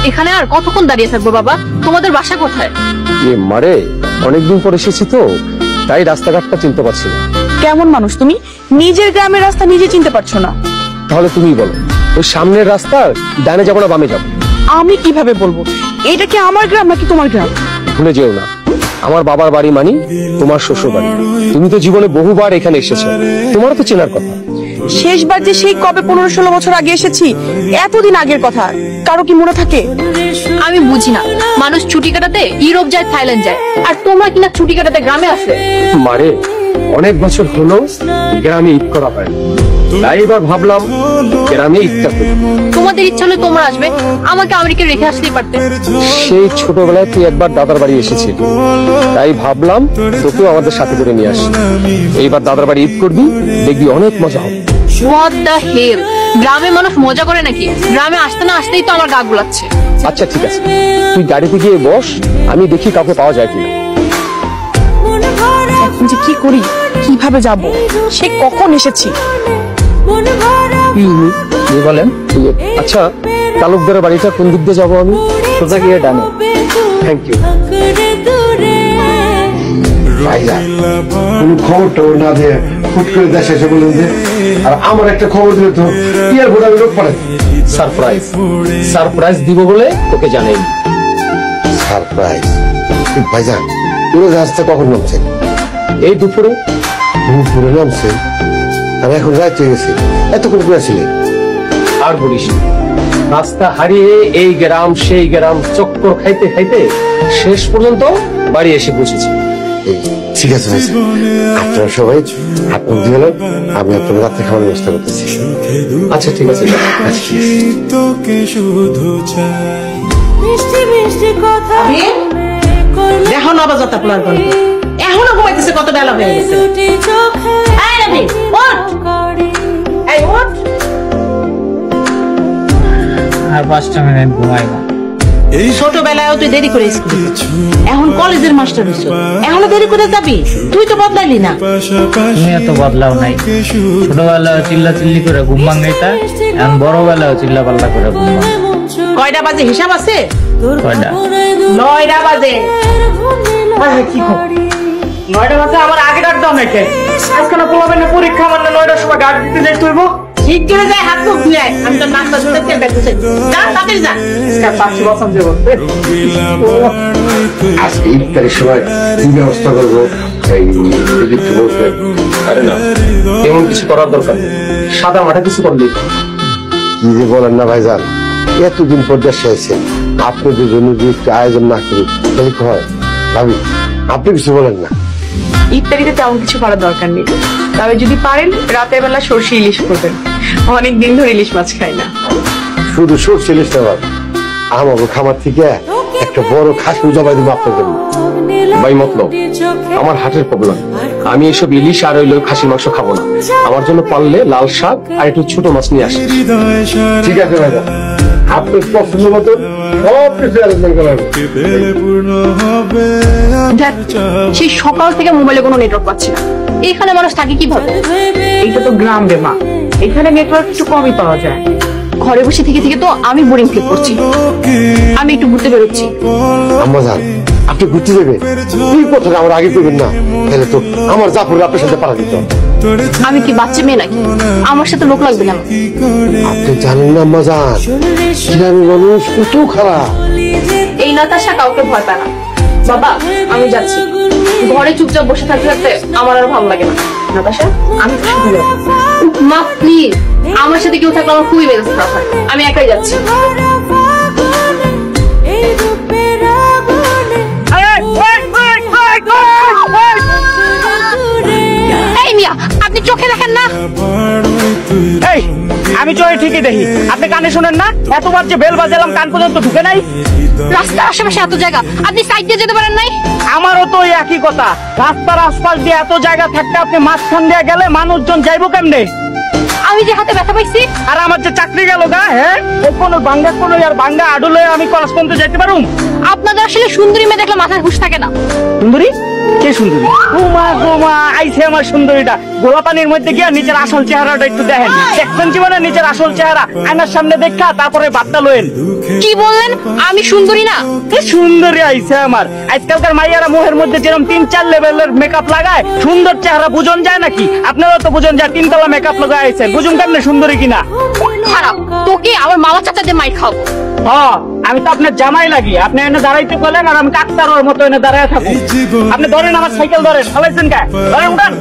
এখানে আর কতক্ষণ দাঁড়িয়ে থাকবো বাবা? তোমাদের বাসা কোথায়? মারে, অনেকদিন পর এসেছি তো, তাই রাস্তাঘাটটা চিনতে পারছি না। কেমন মানুষ তুমি, নিজের গ্রামের রাস্তা নিজে চিনতে পারছো না? তাহলে তুমিই বলো, ওই সামনের রাস্তা ডানে যাবো না বামে যাবো? আমি কিভাবে বলবো? এটা কি আমার গ্রাম নাকি তোমার গ্রাম? ভুলে যেও না, আমার বাবার বাড়ি মানে তোমার শ্বশুর বাড়ি। তুমি তো জীবনে বহুবার এখানে এসেছো, তোমারও তো চেনার কথা। শেষবার যে সেই কবে 15-16 বছর আগে এসেছি, এতদিন আগের কথা কারো কি মনে থাকে? আমি বুঝি না, মানুষ ছুটি কাটাতে ইউরোপ যায়, থাইল্যান্ড যায়, আর তোমরা কিনা ছুটি কাটাতে গ্রামে আসে। মারে, অনেক বছর হলো গ্রামে ঈদ করা হয়, তাই এবার ভাবলাম গ্রামে ঈদটা করি। তোমাদের ইচ্ছা হলে তোমরা আসবে, আমাকে আমেরিকা রেখে আসতেই পারতে। সেই ছোটবেলায় তুই একবার দাদার বাড়ি এসেছিস, তাই ভাবলাম তোকেও আমাদের সাথে করে নিয়ে আসি। এইবার দাদার বাড়ি ঈদ করবি, দেখবি অনেক মজা হবে। What the hell? গ্রামে মানুষ মজা করে নাকি? গ্রামে আসতে না আসতেই তো আমার গা গুলাচ্ছে। আচ্ছা ঠিক আছে, তুই গাড়িতে গিয়ে বস, আমি দেখি কাউকে পাওয়া যায় কিনা। এখন যে কি করি, কিভাবে যাব? সে কখন এসেছি? বলেন। আচ্ছা, তালুকদারের বাড়িটা কোন দিক দিয়ে যাবো আমি? সোজা গিয়ে ডানে। Thank you. কোন খবরটা না দিয়ে হুট করে দেশে এসে বললেন যে, আর আমার একটা খবর দিলে তো এয়ারপোর্ট আমি লোক পড়ে। সারপ্রাইজ সারপ্রাইজ দিব বলে তোকে জানাই। সারপ্রাইজ? ভাইজান, উড়োজাহাজটা কখন নামছে? এই দুপুরে। দুপুরে নামছে? আমি এখন রাত হয়ে গেছি, এতক্ষণ করে ছিলে? আর বলিস না, রাস্তা হারিয়ে এই গ্রাম সেই গ্রাম চক্কর খাইতে খাইতে শেষ পর্যন্ত বাড়ি এসে পৌঁছেছি। ঠিক আছে ভাই, আপনারা সবাই আপনি দিলেন, আমি আপনার রাত্রে খাওয়ার ব্যবস্থা করতেছি। আচ্ছা ঠিক আছে। এখন অবাজতা প্লার করবে, এখনো ঘুমাইতেছে, কত বেলা হয়ে গেছে। আর 5টা মিনিট ঘুমাইবা। ছোটবেলায় তুই দেরি করে স্কুলে, এখন কলেজের মাস্টার হইছ, এখনো দেরি করে যাবি? তুই তো বদলাইলি না। তুমি এত বদলাও নাই। ছোটবেলায় চিল্লা চিল্লি করে ঘুম ভাঙাইতা, এখন বড়বেলায় চিল্লা পাল্লা করে ঘুম ভাঙ। কয়টা বাজে হিসাব আছে? কয়টা? 9টা বাজে। কি খবর? 9টা বাজে আমার আগে ডাক দাও নাকি? আজকে না পোলাবেন না পরীক্ষা, আমার না 9টার সময় ডাক দিতে যাই তুইব। ঠিক করে যায়, হাত মুখ ধুয়ে আয়, আমি তো নাস্তা শুনে খেয়ে বেঁচেছি। যা তাড়াতাড়ি যা। পাচ্ছি বসান যাবো। আজকে ইফতারের সময় কি ব্যবস্থা করবো একটু বলবেন? আরে না, এমন কিছু করার দরকার নেই, সাদা মাঠা কিছু করলেই। কি যে বলেন না ভাইজান, এতদিন পর দেশে আইছেন, আপনাদের জন্য যদি একটু আয়োজন না করি তাহলে কি হয়? ভাবি, আপনি কিছু বলেন না। ইত্যাদিতে তেমন কিছু করার দরকার নেই, তবে যদি পারেন রাতের বেলা সরষে ইলিশ করবেন। অনেকদিন ধরে ইলিশ মাছ খাই না। শুধু সরষে ইলিশটা ভাব, আমাকে খামার থেকে একটা বড় খাসি জবাই দেবো আপনার জন্য। ভাই মতলব, আমার হার্টের প্রবলেম, আমি এসব ইলিশ আর ওই খাসির মাংস খাবো না। আমার জন্য পারলে লাল শাক আর একটু ছোট মাছ নিয়ে আসি। ঠিক আছে ভাইজান, আপনার পছন্দ মতো সব কিছু আয়োজন করা হবে। সেই সকাল থেকে মোবাইলে কোনো নেটওয়ার্ক পাচ্ছি না, এখানে মানুষ থাকে কিভাবে? এইটা তো গ্রাম রে মা, এখানে নেটওয়ার্ক একটু কমই পাওয়া যায়। ঘরে বসে থেকে থেকে তো আমি বোরিং ফিল করছি, আমি একটু ঘুরতে বেরোচ্ছি। আম্মা জান, আপনি ঘুরতে যাবেন? এই কথাটা আমার আগে করবেন না, তাহলে তো আমার জাফর আপনার সাথে পাড়া দিত। আমি কি বাচ্চা মেয়ে নাকি? আমার সাথে লোক লাগবে না। আপনি জানেন না আম্মা জান, গ্রামের মানুষ কত খারাপ। এই নাতাশা কাউকে ভয় পায় না। বাবা, আমি যাচ্ছি। ঘরে চুপচাপ বসে থাকতে থাকতে আমার আর ভালো লাগে না। নাতাশা, আমি তোর সাথে যাবো। মা প্লিজ, আমার সাথে কেউ থাকলে আমার খুবই মেজাজ খারাপ হয়। আমি একাই যাচ্ছি। এই মিয়া, আপনি চোখে দেখেন না? এই, আমি চোখে ঠিকই দেখি, আপনি কানে শুনেন না? এতবার যে বেল বাজালাম, কান পর্যন্ত ঢুকে নাই। রাস্তার আশেপাশে এত জায়গা, আপনি সাইড দিয়ে যেতে পারেন নাই? আমারও তো একই কথা, রাস্তার আশপাশ দিয়ে এত জায়গা থাকতে আপনি মাঝখান দিয়ে গেলে মানুষজন যাইবো কেমনে? আমি যে হাতে ব্যথা পাইছি। আর আমার যে চাকরি গেল গা, হ্যাঁ এই কোন আর বাঙ্গা আডুলে আমি কলেজ পর্যন্ত যাইতে পারুম? আপনাদের আসলে সুন্দরী মেয়ে দেখলে মাথায় হুঁশ থাকে না। সুন্দরী? কে সুন্দরী? গোমা আইছে আমার সুন্দরীটা। গোলা পানির মধ্যে গিয়া নিচের আসল চেহারাটা একটু দেখেন। দেখবেন জীবনে নিচের আসল চেহারা আয়নার সামনে দেখা তারপরে বার্তা লয়েন। কি বললেন আমি সুন্দরী না? সুন্দরী আইছে আমার। আজকালকার মাইয়ারা মুখের মধ্যে যেরকম 3-4 লেভেলের মেকআপ লাগায়, সুন্দর চেহারা বুঝন যায় নাকি? আপনারা তো বুঝন যায় 3 তলা মেকআপ লাগায় আইছে, বুঝুন কেমনে সুন্দরী কিনা? খারাপ তোকে আমার মামা চাচাদের মাই খাও। আমি তো আপনার জামাই লাগি, আপনি এনে দাঁড়াইতে বলেন আর আমি কাকতারোর মতো এনে দাঁড়ায় থাকবো। আপনি ধরেন আমার সাইকেল ধরেন, ফেলাইছেন কে? ধরেন উঠান।